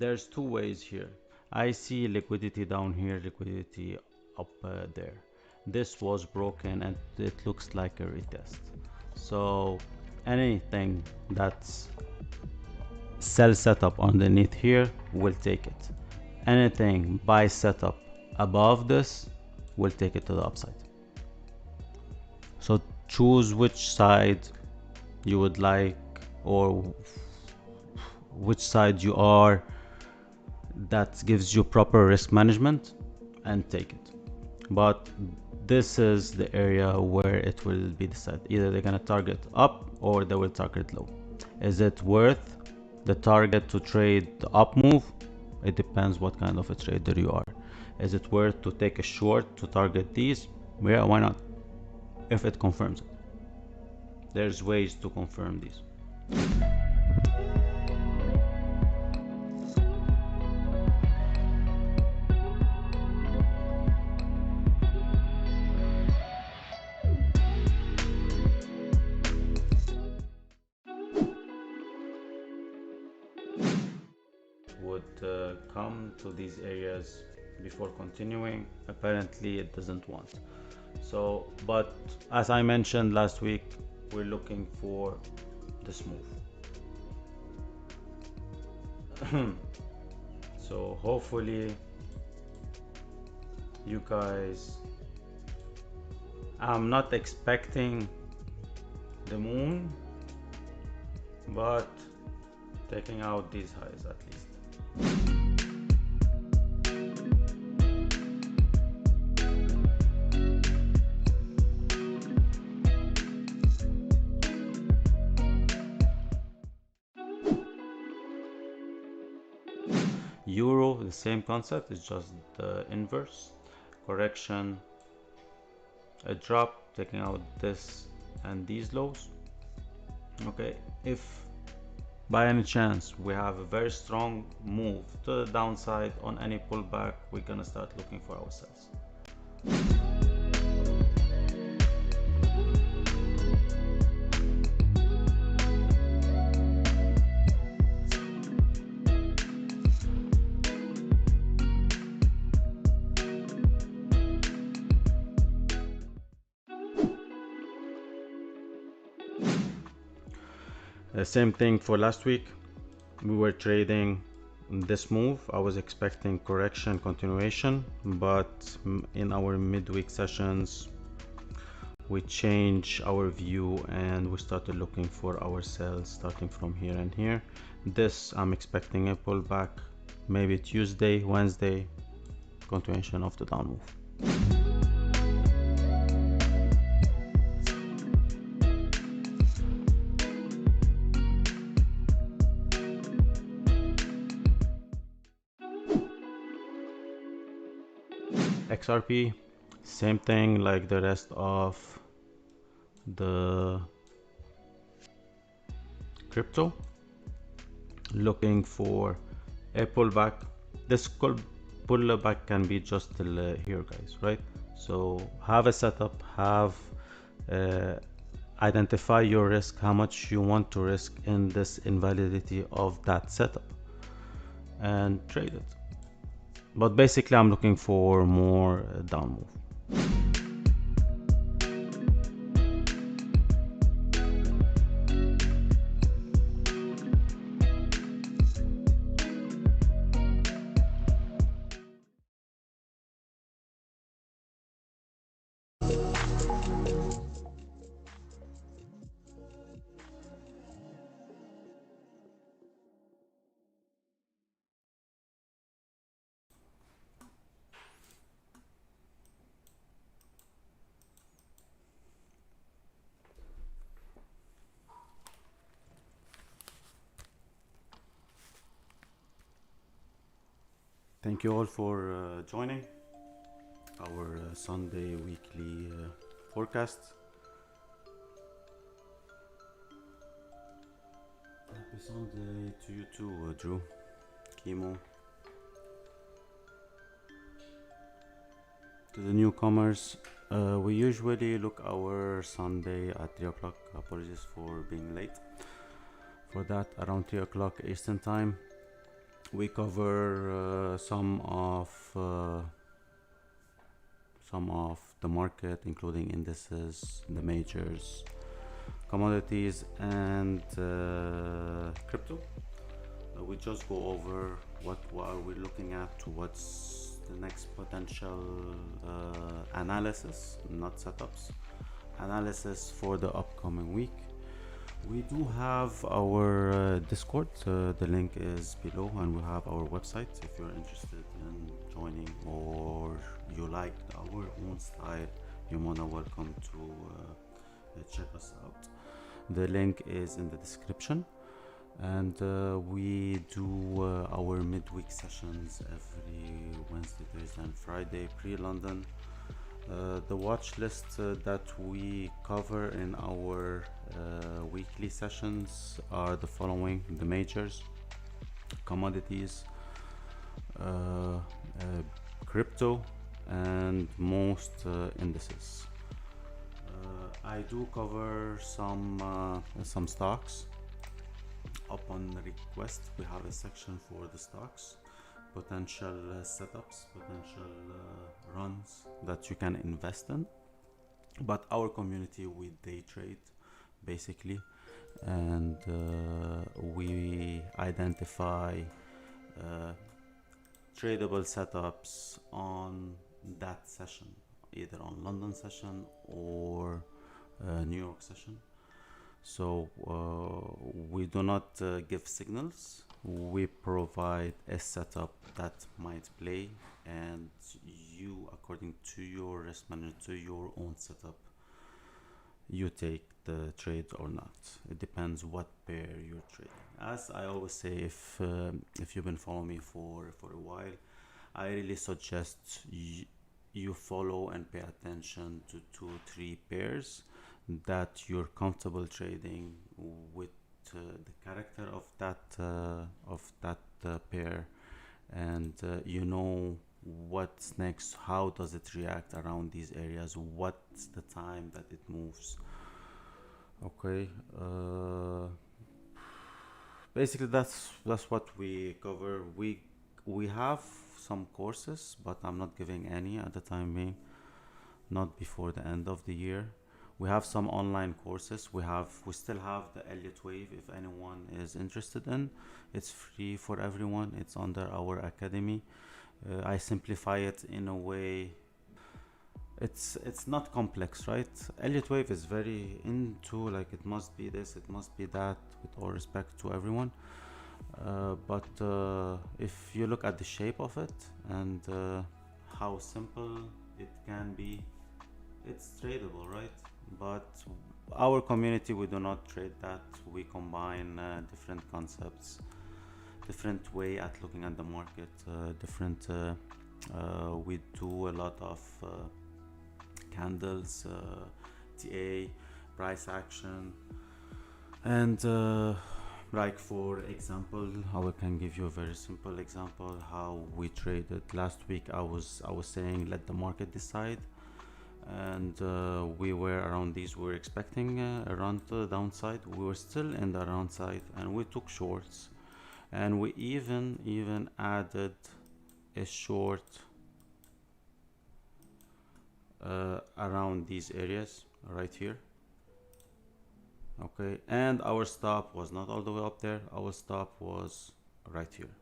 there's two ways here. I see liquidity down here, liquidity up there. This was broken and it looks like a retest. So anything that's sell setup underneath here will take it. Anything buy setup above this will take it to the upside. So choose which side you would like, or which side you are that gives you proper risk management, and take it. But this is the area where it will be decided. Either they're gonna target up or they will target low. Is it worth the target to trade the up move? It depends what kind of a trader you are. Is it worth to take a short to target these? Yeah, why not? If it confirms it. There's ways to confirm these. Would come to these areas before continuing. Apparently it doesn't want. So, but as I mentioned last week, we're looking for this move. So hopefully you guys, I'm not expecting the moon, but taking out these highs at least. Euro, the same concept, it's just the inverse. Correction, a drop, taking out this and these lows. Okay, if by any chance we have a very strong move to the downside on any pullback, we're gonna start looking for ourselves. The same thing for last week. We were trading this move. I was expecting correction continuation, but in our midweek sessions we changed our view and we started looking for ourselves starting from here and here. This I'm expecting a pullback, maybe Tuesday, Wednesday, continuation of the down move. XRP, same thing like the rest of the crypto, looking for a pullback. This pullback can be just till here, guys, right? So have a setup, have identify your risk, how much you want to risk in this invalidity of that setup, and trade it. But basically I'm looking for more down move. Thank you all for joining our Sunday weekly forecast. Happy Sunday to you too, Drew, Kimo. To the newcomers, we usually look our Sunday at 3 o'clock. Apologies for being late. For that, around 3 o'clock Eastern time, We cover some of the market, including indices, the majors, commodities, and crypto. We just go over what are we looking at, what's the next potential analysis, not setups, analysis for the upcoming week. We do have our Discord. The link is below, and we have our website. If you're interested in joining or you like our own style, you're more than welcome to check us out. The link is in the description, and we do our midweek sessions every Wednesday, Thursday, and Friday pre-London. The watch list that we cover in our weekly sessions are the following: the majors, commodities, crypto, and most indices. I do cover some stocks. Upon request, we have a section for the stocks, potential setups, potential runs that you can invest in. But our community, we day trade basically, and we identify tradable setups on that session, either on London session or New York session. So we do not give signals. We provide a setup that might play, and you, according to your risk manager, to your own setup, you take the trade or not. It depends what pair you're trading. As I always say, if you've been following me for a while, I really suggest you follow and pay attention to 2-3 pairs that you're comfortable trading with, the character of that pair, and you know what's next, how does it react around these areas, what's the time that it moves. Okay, basically that's what we cover. We have some courses, but I'm not giving any at the time being, not before the end of the year. We have some online courses. We still have the Elliott Wave if anyone is interested in. It's free for everyone. It's under our academy. I simplify it in a way. It's not complex, right? Elliott Wave is very into, like, it must be this, it must be that, with all respect to everyone. But if you look at the shape of it and how simple it can be, it's tradable, right? But our community, we do not trade that. We combine different concepts, different way at looking at the market, different we do a lot of candles, TA, price action, and like, for example, I can give you a very simple example how we traded last week. I was saying let the market decide, and we were around these. We were expecting a run to the downside. We were still in the downside, and we took shorts, and we even added a short around these areas right here. Okay, and our stop was not all the way up there. Our stop was right here.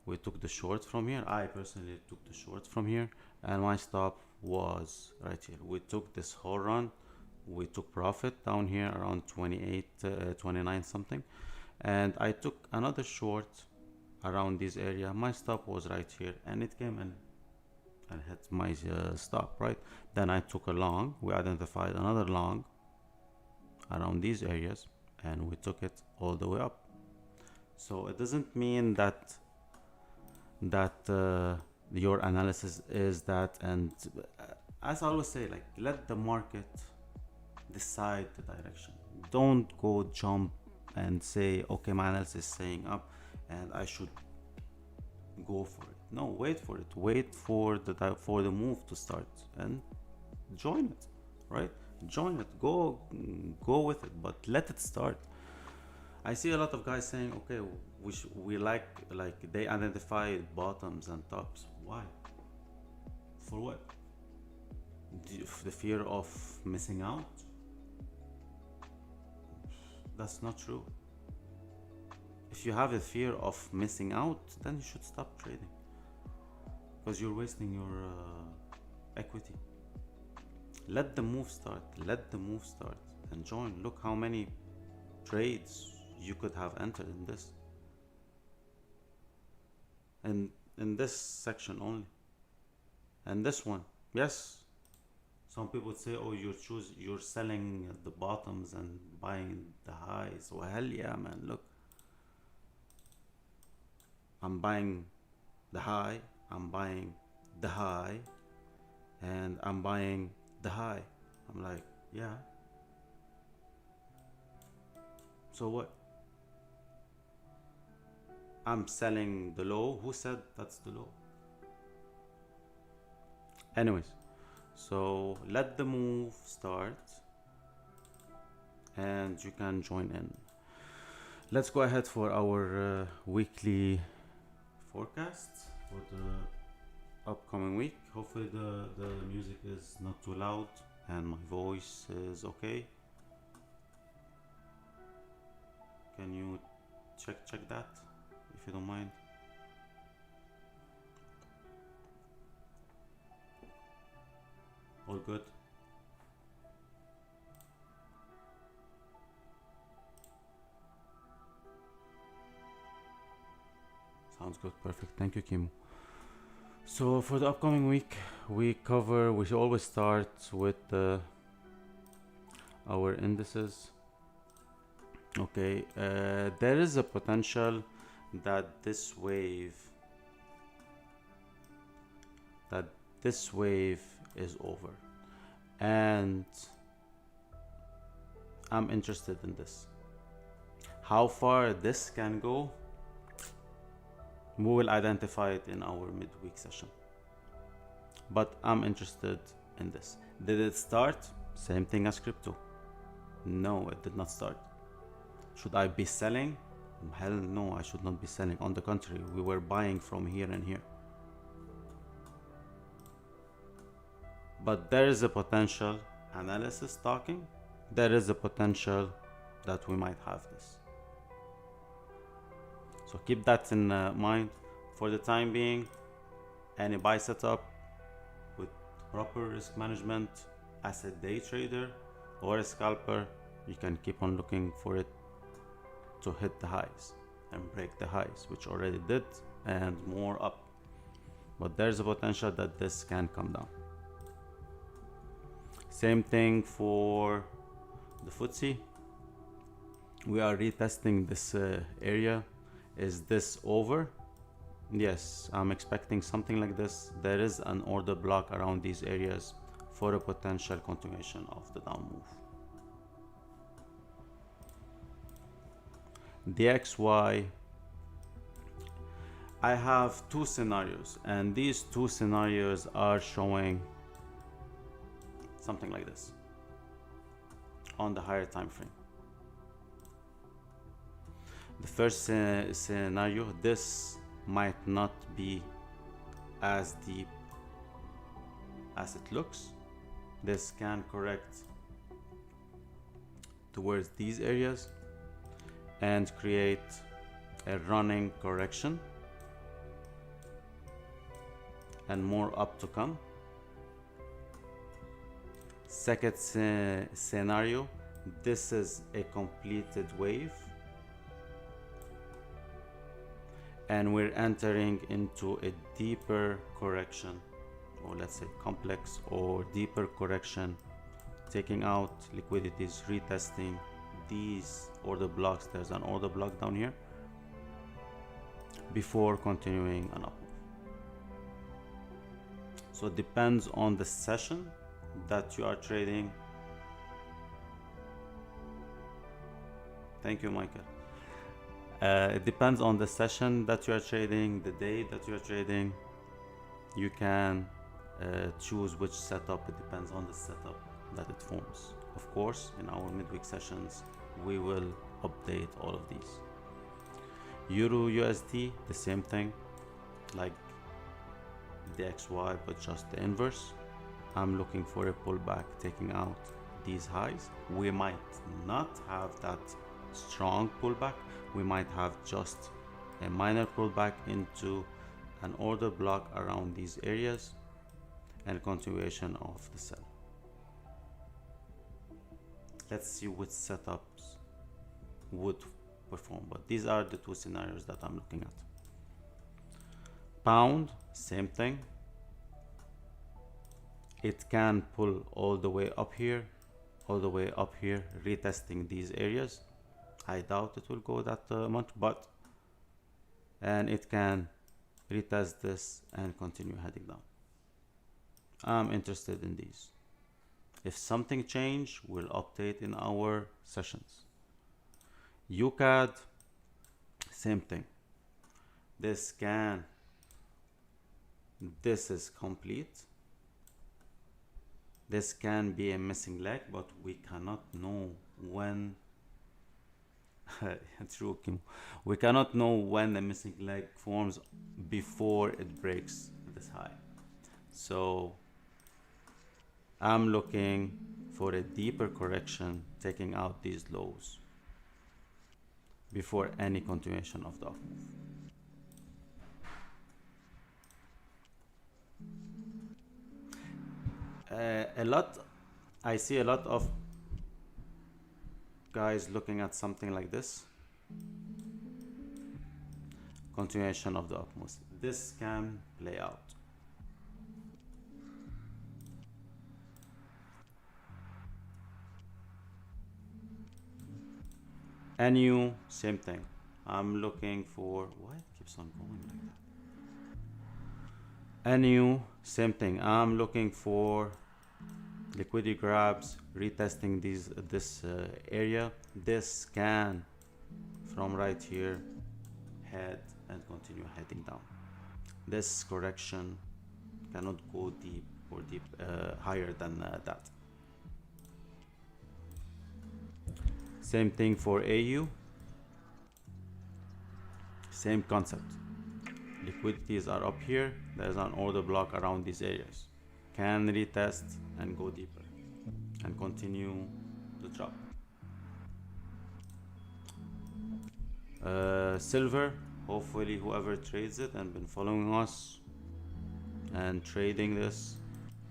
We took the short from here. I personally took the short from here, and my stop was right here. We took this whole run. We took profit down here around 28, 29 something, and I took another short around this area. My stop was right here, and it came in and hit my stop, right? Then I took a long. We identified another long around these areas, and we took it all the way up. So it doesn't mean that your analysis is that, and as I always say, like, let the market decide the direction. Don't go jump and say, okay, my analysis is saying up and I should go for it. No, wait for it. Wait for the move to start and join it, right? Join it. Go with it, but let it start. I see a lot of guys saying, okay, we like they identify bottoms and tops. Why? For what? The fear of missing out? That's not true. If you have a fear of missing out, then you should stop trading, because you're wasting your equity. Let the move start. Let the move start and join. Look how many trades you could have entered in this, and in this section only. And this one, yes, some people would say, oh, you're selling at the bottoms and buying the highs. Well, hell yeah, man. Look, I'm buying the high, I'm buying the high, and I'm buying the high. I'm like, yeah, so what? I'm selling the low. Who said that's the low? Anyways, so let the move start and you can join in. Let's go ahead for our weekly forecast for the upcoming week. Hopefully the music is not too loud and my voice is okay. Can you check that if you don't mind? All good? Sounds good. Perfect. Thank you, Kim. So for the upcoming week, we always start with our indices. Okay, there is a potential that this wave is over, and I'm interested in this. How far this can go, we will identify it in our midweek session, but I'm interested in this. Did it start? Same thing as crypto. No, it did not start. Should I be selling? Hell no, I should not be selling. On the contrary, we were buying from here and here. But there is a potential, analysis talking, there is a potential that we might have this. So keep that in mind. For the time being, any buy setup with proper risk management as a day trader or a scalper, you can keep on looking for it to hit the highs and break the highs, which already did, and more up. But there's a potential that this can come down. Same thing for the FTSE. We are retesting this area. Is this over? Yes, I'm expecting something like this. There is an order block around these areas for a potential continuation of the down move. The XY, I have two scenarios, and these two scenarios are showing something like this on the higher time frame. The first scenario, this might not be as deep as it looks. This can correct towards these areas and create a running correction and more up to come. Second scenario, this is a completed wave and we're entering into a deeper correction, or let's say complex or deeper correction, taking out liquidities, retesting these order blocks. There's an order block down here before continuing an up move. So it depends on the session that you are trading. Thank you, Michael. It depends on the session that you are trading, the day that you are trading. You can choose which setup. It depends on the setup that it forms. Of course, in our midweek sessions, we will update all of these. Euro USD, the same thing, like the XY, but just the inverse. I'm looking for a pullback taking out these highs. We might not have that strong pullback. We might have just a minor pullback into an order block around these areas and continuation of the sell. Let's see which setups would perform, but these are the two scenarios that I'm looking at. Pound, same thing. It can pull all the way up here, all the way up here, retesting these areas. I doubt it will go that much, but and it can retest this and continue heading down. I'm interested in these. If something change, we'll update in our sessions. UCAD, same thing. This scan, this is complete. This can be a missing leg, but we cannot know when true, Kim. We cannot know when the missing leg forms before it breaks this high. So I'm looking for a deeper correction taking out these lows before any continuation of the up move. I see a lot of guys looking at something like this. Continuation of the up move. This can play out. NU, same thing. I'm looking for, why it keeps on going like that? NU, same thing. I'm looking for liquidity grabs, retesting this area. This can, from right here, head and continue heading down. This correction cannot go deep or higher than that. Same thing for AU. Same concept. Liquidities are up here. There's an order block around these areas. Can retest and go deeper and continue the drop. Silver, hopefully whoever trades it and been following us and trading this,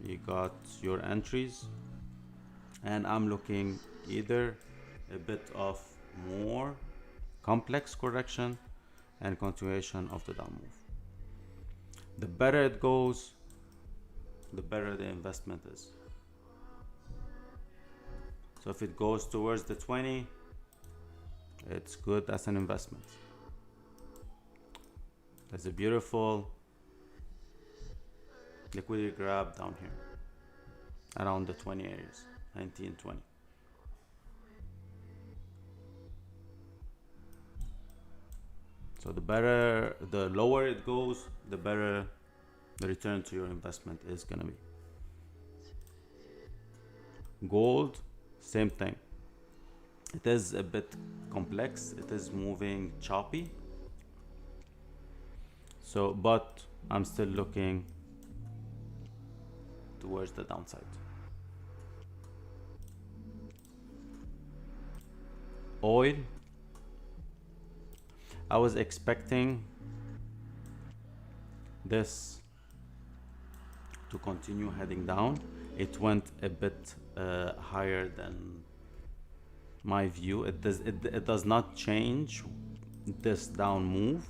you got your entries. And I'm looking either a bit of more complex correction and continuation of the down move. The better it goes, the better the investment is. So if it goes towards the 20, it's good as an investment. There's a beautiful liquidity grab down here around the 20 areas, 19, 20. So the lower it goes, the better the return to your investment is gonna be. Gold, same thing. It is a bit complex. It is moving choppy. So, but I'm still looking towards the downside. Oil, I was expecting this to continue heading down. It went a bit higher than my view. It does not change this down move.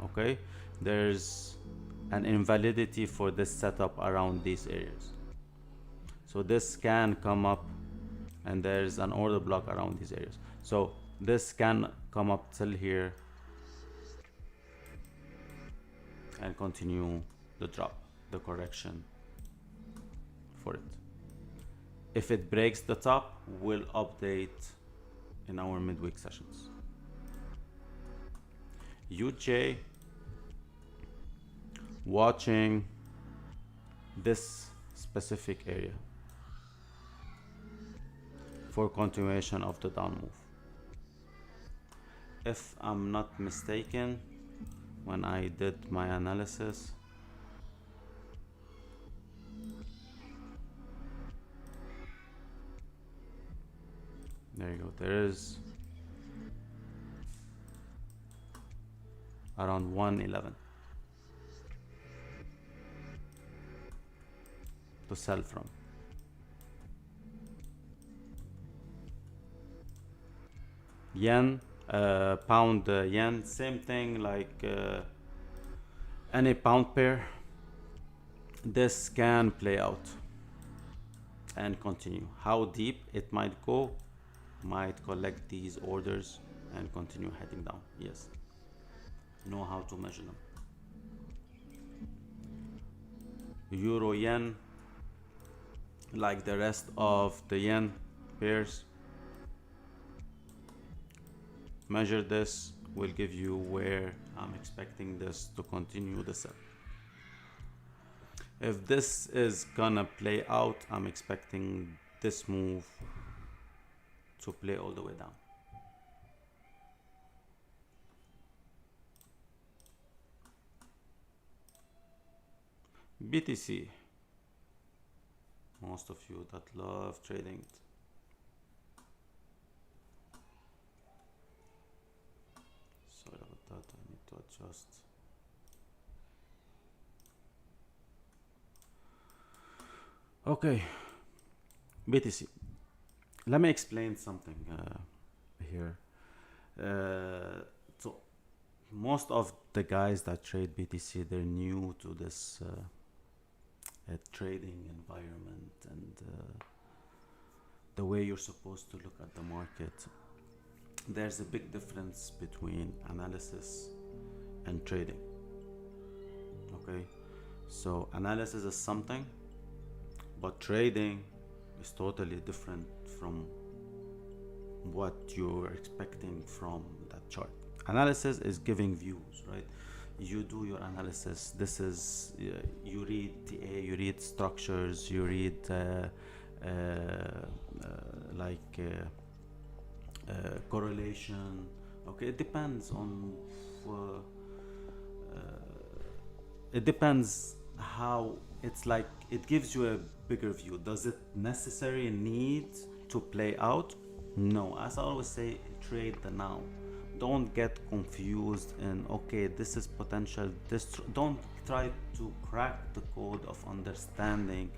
Okay, there's an invalidity for this setup around these areas. So this can come up and there's an order block around these areas. So this can come up till here and continue the drop, the correction for it. If it breaks the top, we'll update in our midweek sessions. UJ, watching this specific area for continuation of the down move. if I'm not mistaken, when I did my analysis, there you go, there is around 111 to sell from. Yen, pound, yen, same thing, like any pound pair. This can play out and continue. How deep it might go, might collect these orders and continue heading down. Yes, know how to measure them. Euro yen, like the rest of the yen pairs, measure this, will give you where I'm expecting this to continue the sell. If this is gonna play out, I'm expecting this move to play all the way down. BTC, most of you that love trading it. Sorry about that, I need to adjust. Okay, BTC. Let me explain something here. So most of the guys that trade BTC, they're new to this trading environment and the way you're supposed to look at the market. There's a big difference between analysis and trading. Okay, so analysis is something, but trading is totally different from what you're expecting from that chart. Analysis is giving views, right? You do your analysis. This is you read TA, you read structures, you read correlation. Okay, it depends on it depends how it's like. It gives you a bigger view. Does it necessarily need to play out? No. As I always say, trade the now. Don't get confused in, okay, this is potential, don't try to crack the code of understanding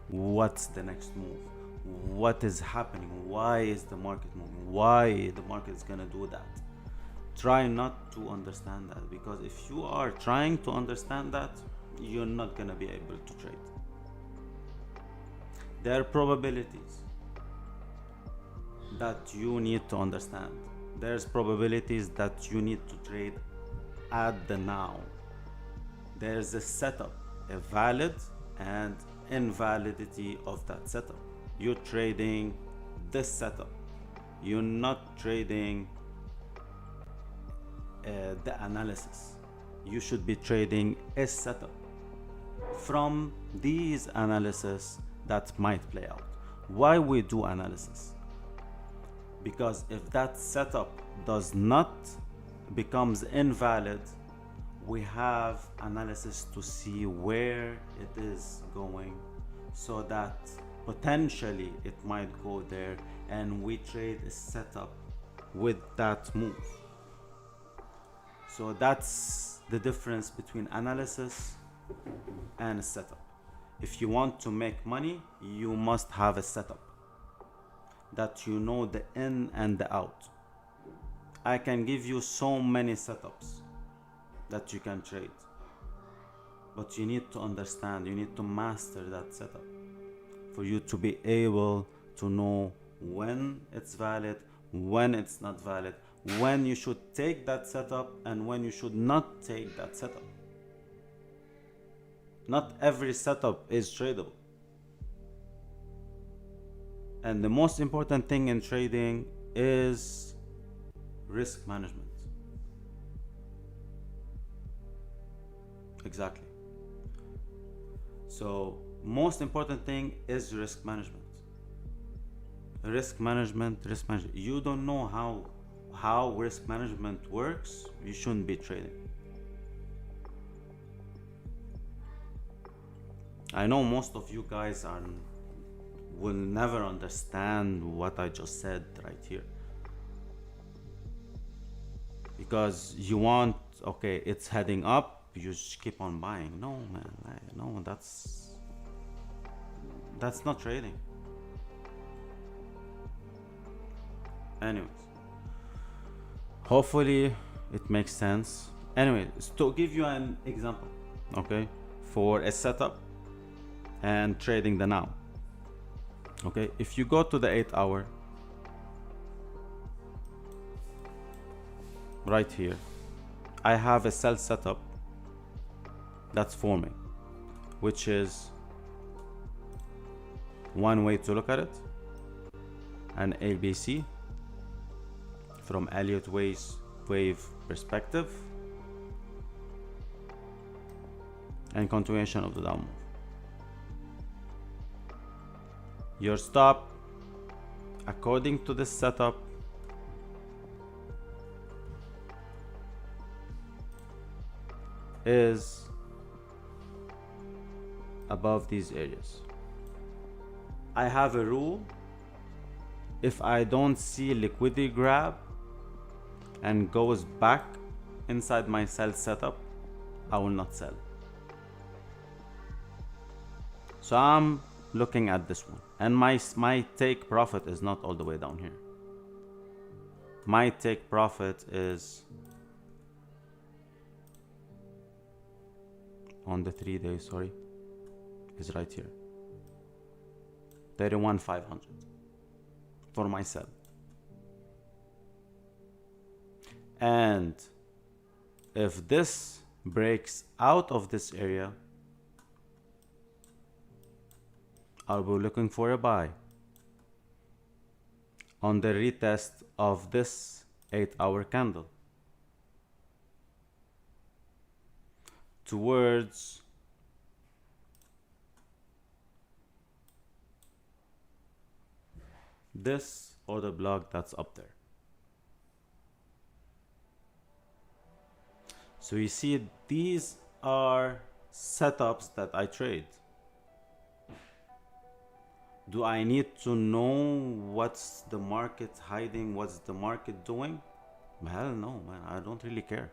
what's the next move, what is happening, why is the market moving, why the market is gonna do that. Try not to understand that, because if you are trying to understand that, you're not gonna be able to trade. There are probabilities that you need to understand. There's probabilities that you need to trade at the now. There's a setup, a valid and invalidity of that setup. You're trading this setup. You're not trading the analysis. You should be trading a setup from these analysis that might play out. Why we do analysis? Because if that setup does not becomes invalid, we have analysis to see where it is going, so that potentially it might go there, and we trade a setup with that move. So that's the difference between analysis and a setup. If you want to make money, you must have a setup that you know the in and the out. I can give you so many setups that you can trade, but you need to understand, you need to master that setup for you to be able to know when it's valid, when it's not valid, when you should take that setup and when you should not take that setup. Not every setup is tradable. And the most important thing in trading is risk management. Exactly. So most important thing is risk management. Risk management. You don't know how how risk management works, you shouldn't be trading. I know most of you guys will never understand what I just said right here, because you want, okay, it's heading up, you just keep on buying. No, man, no, that's not trading. Anyways, hopefully it makes sense. Anyways, to give you an example, okay, for a setup and trading the now. Okay, if you go to the 8-hour right here, I have a sell setup that's forming, which is one way to look at it, an ABC from Elliott wave perspective, and continuation of the down move. Your stop, according to this setup, is above these areas. I have a rule: if I don't see liquidity grab and goes back inside my sell setup, I will not sell. So I'm looking at this one, and my take profit is not all the way down here. My take profit is on the 3 days, sorry, is right here, 31,500 for my sell. And if this breaks out of this area, I'll be looking for a buy on the retest of this 8-hour candle towards this order block that's up there. So you see, these are setups that I trade. Do I need to know what's the market hiding, what's the market doing? Hell no, man, I don't really care.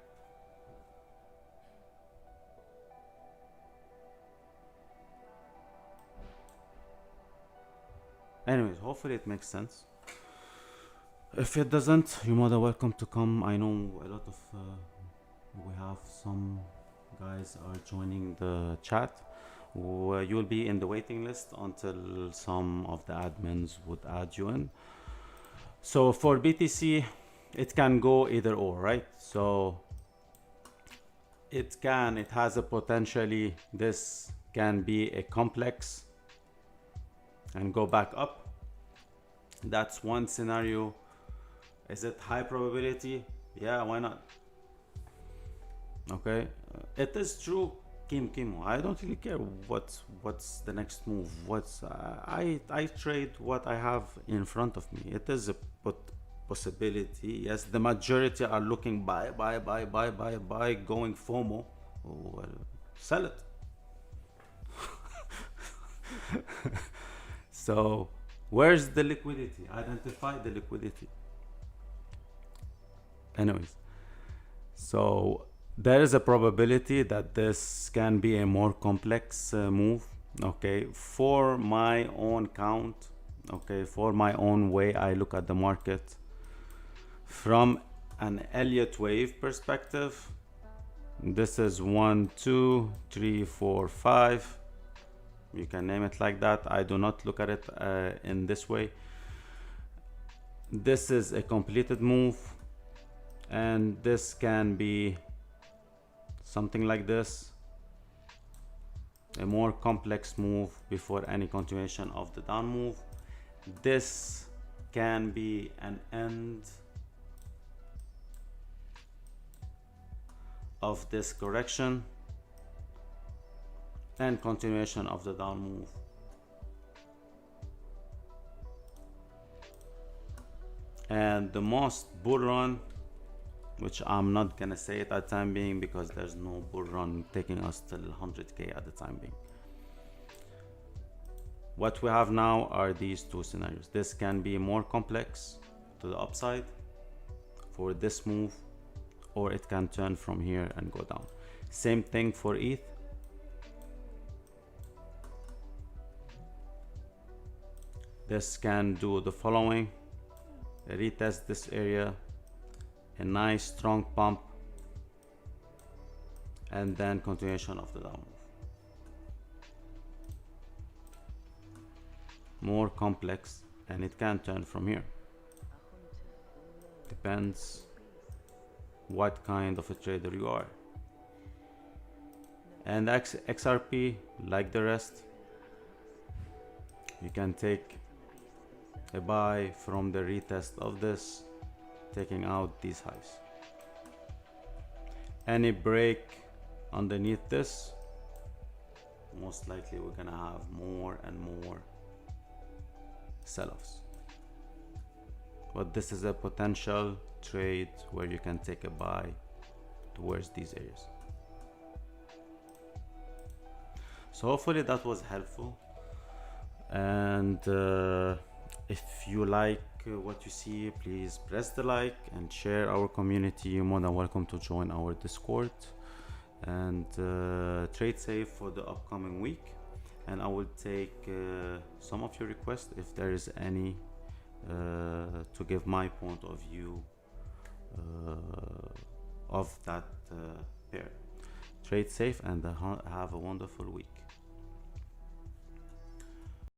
Anyways, hopefully it makes sense. If it doesn't, you're more than welcome to come. I know a lot of we have some guys are joining the chat. You'll be in the waiting list until some of the admins would add you in. So for BTC, it can go either or, right? So it has a potentially, this can be a complex and go back up. That's one scenario. Is it high probability? Yeah, why not? Okay, it is true, Kimo. I don't really care what's the next move. I trade what I have in front of me. It is a possibility. Yes, the majority are looking buy, going FOMO. Well, sell it. So where's the liquidity? Identify the liquidity. Anyways, so there is a probability that this can be a more complex move. Okay, for my own count, okay, for my own way I look at the market from an Elliott wave perspective. This is 1, 2, 3, 4, 5. You can name it like that. I do not look at it in this way. This is a completed move, and this can be something like this, a more complex move before any continuation of the down move. This can be an end of this correction and continuation of the down move. And the most bull run, which I'm not gonna say it at the time being because there's no bull run taking us till 100k at the time being. What we have now are these two scenarios. This can be more complex to the upside for this move, or it can turn from here and go down. Same thing for ETH. This can do the following: retest this area, a nice strong pump, and then continuation of the down move. More complex, and it can turn from here. Depends what kind of a trader you are. And XRP, like the rest, you can take a buy from the retest of this, taking out these highs. Any break underneath this, most likely we're gonna have more and more sell-offs. But this is a potential trade where you can take a buy towards these areas. So hopefully that was helpful, and if you like what you see, please press the like and share our community. You're more than welcome to join our Discord, and trade safe for the upcoming week. And I will take some of your requests if there is any, to give my point of view of that pair. Trade safe and have a wonderful week.